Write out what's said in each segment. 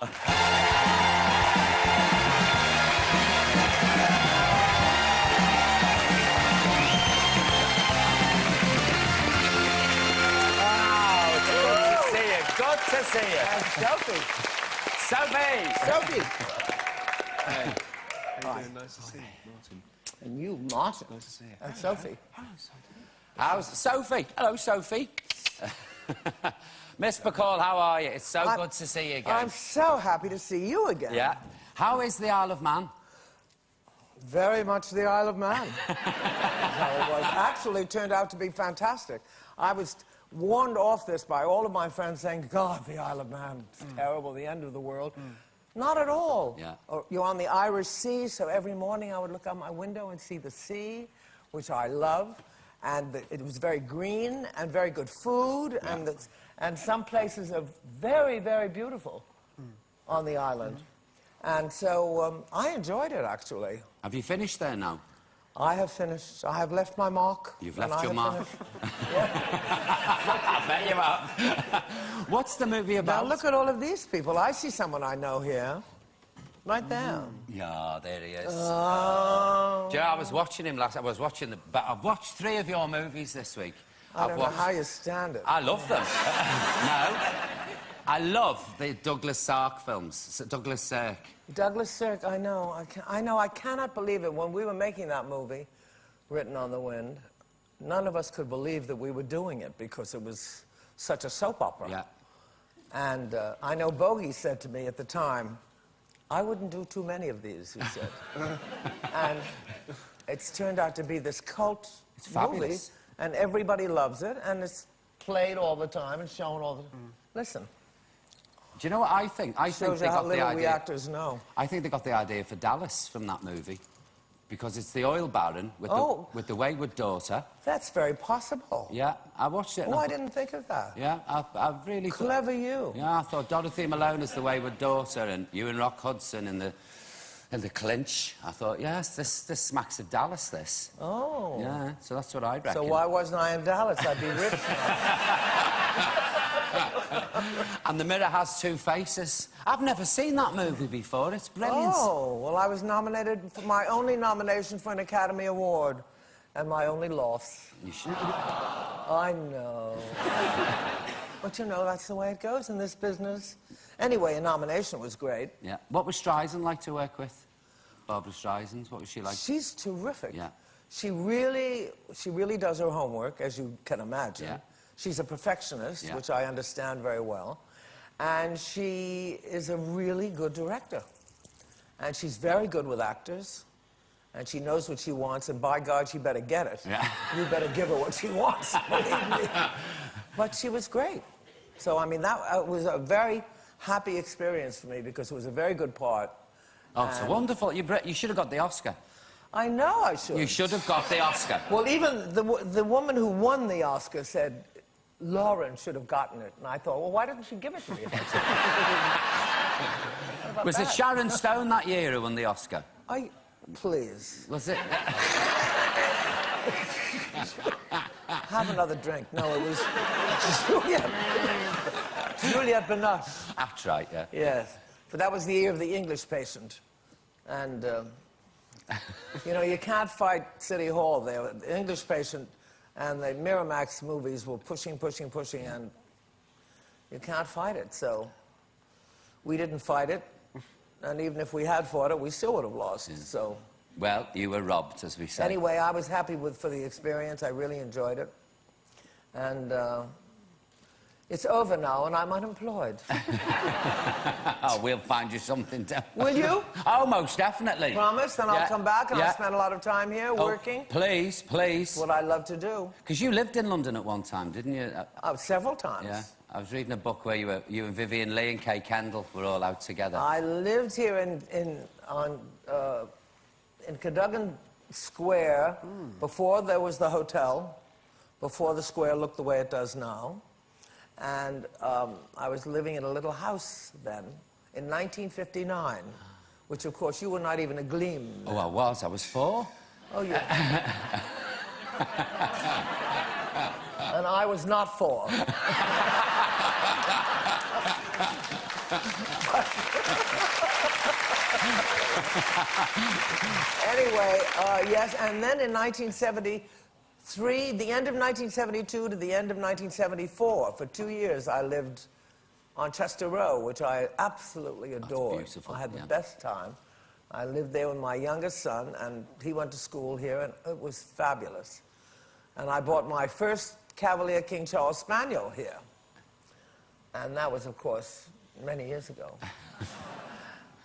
Good to see you. And Sophie. Sophie. Sophie. Hey. How you doing? Nice to see you, Martin. And you, Martin. Nice to see you. And Sophie. Hello, Sophie. How's Sophie? Hello, Sophie. Miss Bacall, how are you? It's so good to see you again. I'm so happy to see you again. Yeah. How is the Isle of Man? Very much the Isle of Man. That's how it was. Actually, turned out to be fantastic. I was warned off this by all of my friends saying, God, the Isle of Man, it's terrible, the end of the world. Not at all. Yeah. You're on the Irish Sea, so every morning I would look out my window and see the sea, which I love. And it was very green and very good food. Yeah. And some places are very, very beautiful on the island. And so I enjoyed it, actually. Have you finished there now? I have finished. I have left my mark. You've left your mark? Yeah. I bet you have. What's the movie about? Now, look at all of these people. I see someone I know here. Right there. Yeah, there he is. Oh. Do you know, I was watching him last... But I've watched 3 of your movies this week. I don't know how you stand it. I love them. No. I love the Douglas Sirk films. Douglas Sirk. Douglas Sirk, I know. I cannot believe it. When we were making that movie, Written on the Wind, none of us could believe that we were doing it because it was such a soap opera. Yeah. And I know Bogey said to me at the time, I wouldn't do too many of these, he said. And it's turned out to be this cult movie, and everybody loves it, and it's played all the time and shown all the... Listen. Do you know what I think? I think they got the idea... we actors know. I think they got the idea for Dallas from that movie. Because it's the oil baron with the wayward daughter. That's very possible. Yeah, I watched it. Oh, I didn't think of that. Yeah, I really... Clever you. Yeah, I thought Dorothy Malone as the wayward daughter and Ewan Rock Hudson in the clinch. I thought, yes, this smacks of Dallas, this. Oh. Yeah, so that's what I'd reckon. So why wasn't I in Dallas? I'd be rich now. And The Mirror Has Two Faces. I've never seen that movie before. It's brilliant. Oh, well, I was nominated for my only nomination for an Academy Award and my only loss. You should. I know. But, you know, that's the way it goes in this business. Anyway, a nomination was great. Yeah. What was Streisand like to work with? Barbara Streisand, what was she like? She's terrific. Yeah. She really does her homework, as you can imagine. Yeah. She's a perfectionist, which I understand very well. And she is a really good director. And she's very good with actors. And she knows what she wants, and by God, she better get it. Yeah. You better give her what she wants, believe me. But she was great. So, I mean, that was a very happy experience for me because it was a very good part. Oh, it's wonderful. You should have got the Oscar. I know I should. You should have got the Oscar. Well, even the woman who won the Oscar said Lauren should have gotten it. And I thought, well, why didn't she give it to me? Was it Sharon Stone that year who won the Oscar? Please. Was it? Have another drink. No, it was Juliette Binoche. That's right, yeah. Yes. But that was the year of the English Patient. And, you know, you can't fight City Hall there. The English Patient and the Miramax movies were pushing, and you can't fight it. So we didn't fight it. And even if we had fought it, we still would have lost. Yeah. So. Well, you were robbed, as we say. Anyway, I was happy for the experience. I really enjoyed it. And it's over now, and I'm unemployed. Oh, we'll find you something to... Will you? Oh, most definitely. Promise? Then I'll come back and I'll spend a lot of time here working. Please, please. What I love to do. Because you lived in London at one time, didn't you? Several times. Yeah. I was reading a book where you and Vivian Leigh and Kay Kendall were all out together. I lived here in Cadogan Square before there was the hotel, before the square looked the way it does now. And I was living in a little house then in 1959, which, of course, you were not even a gleam. Oh, I was. I was 4. Oh, yeah. And I was not 4. Anyway, yes, and then in 1973, the end of 1972 to the end of 1974, for 2 years, I lived on Chester Row, which I absolutely adored. That's beautiful. I had the best time. I lived there with my youngest son, and he went to school here, and it was fabulous. And I bought my first Cavalier King Charles Spaniel here. And that was, of course, many years ago.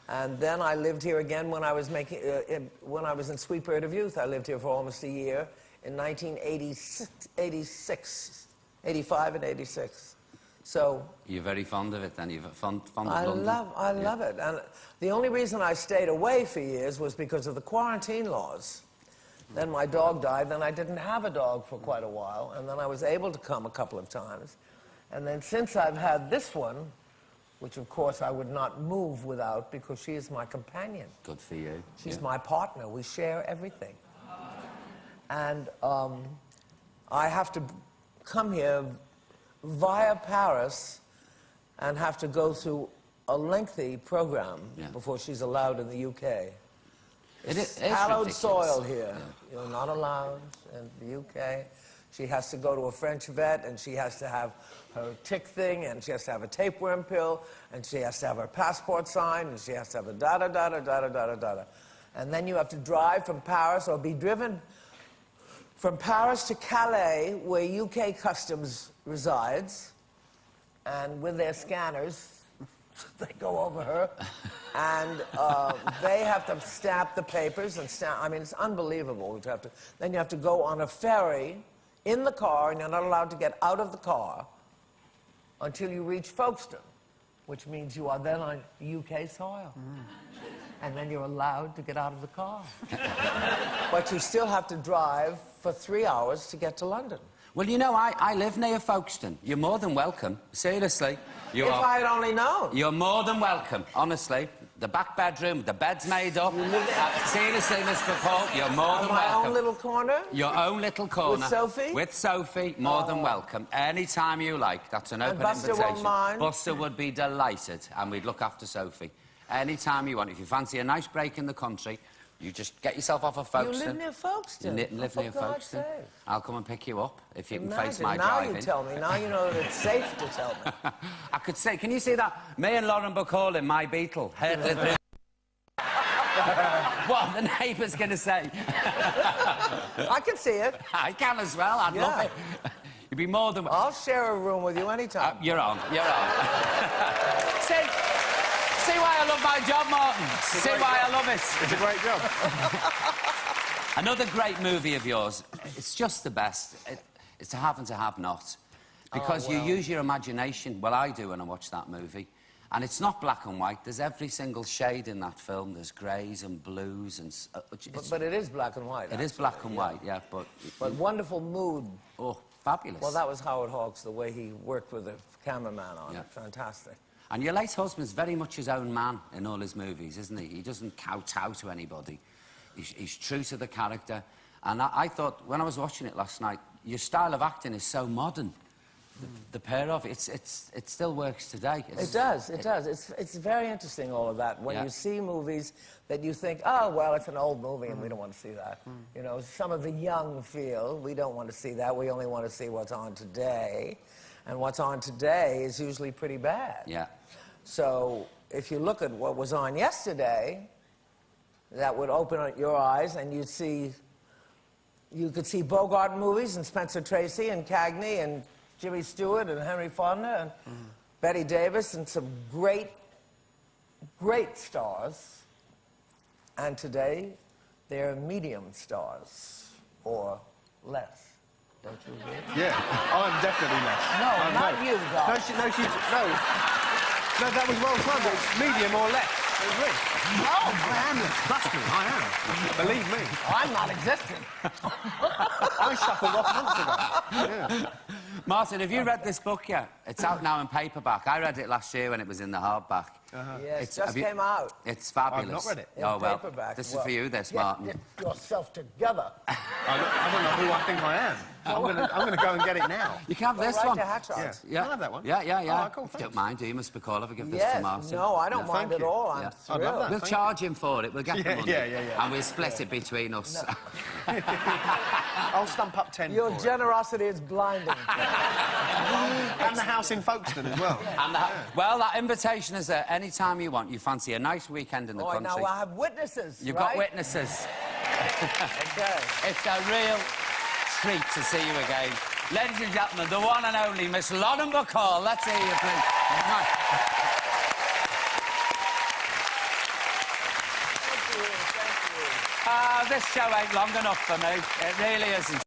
And then I lived here again when I was when I was in Sweetbird of Youth. I lived here for almost a year in 1985 and 86. So you're very fond of it, then. You're fond of London. I love it. And the only reason I stayed away for years was because of the quarantine laws. Then my dog died, then I didn't have a dog for quite a while, and then I was able to come a couple of times. And then since I've had this one, which of course I would not move without because she is my companion. Good for you. She's my partner. We share everything. And I have to come here via Paris and have to go through a lengthy program before she's allowed in the UK. It's hallowed soil here. Yeah. You're not allowed in the UK. She has to go to a French vet, and she has to have her tick thing, and she has to have a tapeworm pill, and she has to have her passport signed, and she has to have a da-da-da-da-da-da-da-da-da. And then you have to drive from Paris, or be driven from Paris to Calais, where UK Customs resides, and with their scanners, they go over her, and they have to stamp the papers and stamp. I mean, it's unbelievable. Then you have to go on a ferry in the car, and you're not allowed to get out of the car until you reach Folkestone, which means you are then on UK soil. And then you're allowed to get out of the car. But you still have to drive for 3 hours to get to London. Well, you know, I live near Folkestone. You're more than welcome. Seriously. If I had only known. You're more than welcome, honestly. The back bedroom, the bed's made up. Seriously, Miss Bacall, you're more than welcome. My own little corner? Your own little corner. With Sophie? With Sophie, more than welcome. Any time you like. That's an open Buster invitation. Won't mind. Buster would be delighted, and we'd look after Sophie. Any time you want. If you fancy a nice break in the country, you just get yourself off of Folkestone. You live near Folkestone? You live near Folkestone. I'll come and pick you up if you can face my now driving. You tell me. Now you know that it's safe to tell me. I could say, can you see that? Me and Lauren Bacall in my Beetle. What are the neighbours going to say? I can see it. I can as well. I'd love it. You'd be more than... I'll share a room with you anytime. You're on. You're on. See why I love my job, Martin? See why I love it? It's a great job. Another great movie of yours. It's just the best. It's to have and to have not. Because you use your imagination. Well, I do when I watch that movie. And it's not black and white. There's every single shade in that film. There's greys and blues and... but it is black and white. It is black and white, yeah, but... But wonderful mood. Oh, fabulous. Well, that was Howard Hawks, the way he worked with the cameraman on it. Fantastic. And your late husband's very much his own man in all his movies, isn't he? He doesn't kowtow to anybody. He's true to the character. And I thought, when I was watching it last night, your style of acting is so modern. The pair of it still works today. It does. It's very interesting, all of that. When you see movies that you think, oh, well, it's an old movie and we don't want to see that. You know, some of the young feel, we don't want to see that. We only want to see what's on today. And what's on today is usually pretty bad. Yeah. So if you look at what was on yesterday, that would open up your eyes and you could see Bogart movies and Spencer Tracy and Cagney and Jimmy Stewart and Henry Fonda and Betty Davis and some great, great stars. And today, they're medium stars or less. Don't you agree? Yeah, I'm definitely less. No, not you, God. No, that was well planned. It's medium or less. I agree. No, I am less. Trust me, I am. Believe me. I'm not existent. I shuffled off months ago. Yeah. Martin, have you read this book yet? It's out now in paperback. I read it last year when it was in the hardback. Yes, It's- just have you- came out. It's fabulous. I've not read it. In Oh, well, paperback. this is Well, for you, this, Get Martin. yourself together. I don't know who I think I am. I'm going to go and get it now. You can have this right one. to Hatchard. Yeah. Yeah. I'll have that one. Yeah. Oh, cool, If you thanks. don't mind, do you, Mr. Bacall, if I give this Yes, to Martin? no, I don't mind thank at you. all. I'm Yeah. I'd love thrilled. that. We'll Thank charge him for it. We'll get the money. yeah. And we'll split it between us. I'll stump up 10 Your for it. generosity is blinding. And the house in Folkestone as well. And well, that invitation is there any time you want. You fancy a nice weekend in the Oh, country. now I have witnesses, You've right? got witnesses. Okay. It's a real treat to see you again. Ladies and gentlemen, the one and only Miss Lauren Bacall. Let's hear you, please. Thank you. This show ain't long enough for me. It really isn't.